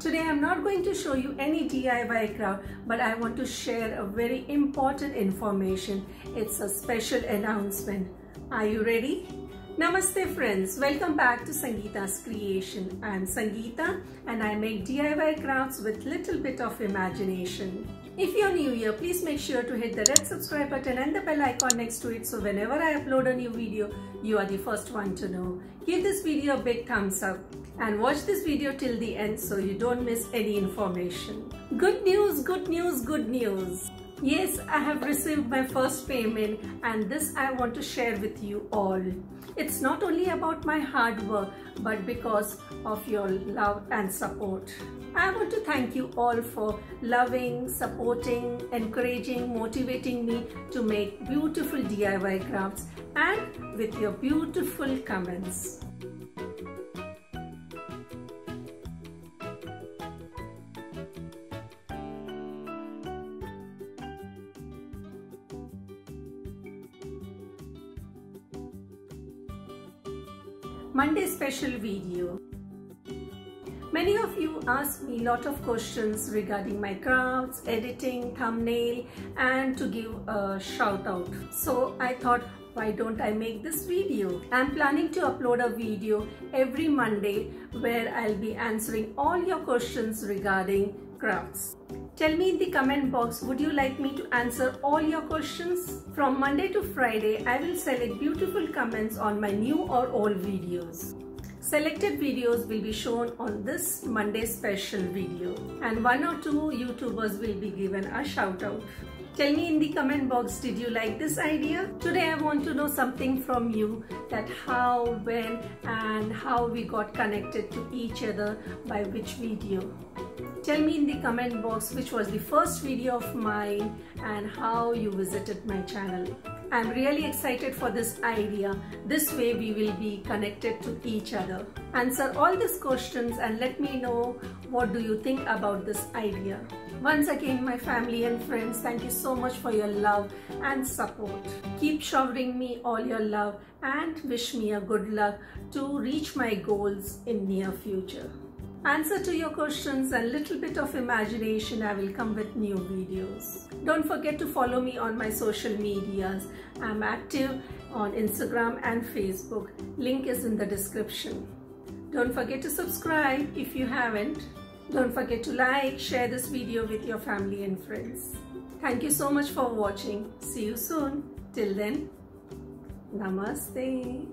Today I'm not going to show you any DIY craft, but I want to share a very important information. It's a special announcement. Are you ready? Namaste friends, welcome back to Sangeetas Creation. I am Sangeeta and I make DIY crafts with little bit of imagination. If you're new here, please make sure to hit the red subscribe button and the bell icon next to it so whenever I upload a new video, you are the first one to know. Give this video a big thumbs up and watch this video till the end so you don't miss any information. Good news, good news, good news. Yes, I have received my first payment and this I want to share with you all. It's not only about my hard work but because of your love and support. I want to thank you all for loving, supporting, encouraging, motivating me to make beautiful DIY crafts and with your beautiful comments. Monday special video. Many of you ask me a lot of questions regarding my crafts, editing, thumbnail and to give a shout out. So I thought, why don't I make this video? I'm planning to upload a video every Monday where I'll be answering all your questions regarding crafts. Tell me in the comment box, would you like me to answer all your questions? From Monday to Friday, I will select beautiful comments on my new or old videos. Selected videos will be shown on this Monday special video and one or two YouTubers will be given a shout out. Tell me in the comment box, did you like this idea? Today I want to know something from you, that how, when and how we got connected to each other by which video. Tell me in the comment box which was the first video of mine and how you visited my channel. I'm really excited for this idea. This way we will be connected to each other. Answer all these questions and let me know what do you think about this idea. Once again, my family and friends, thank you so much for your love and support. Keep showering me all your love and wish me a good luck to reach my goals in near future. Answer to your questions and little bit of imagination, I will come with new videos. Don't forget to follow me on my social medias. I'm active on Instagram and Facebook. Link is in the description. Don't forget to subscribe if you haven't. Don't forget to like, share this video with your family and friends. Thank you so much for watching. See you soon. Till then, Namaste.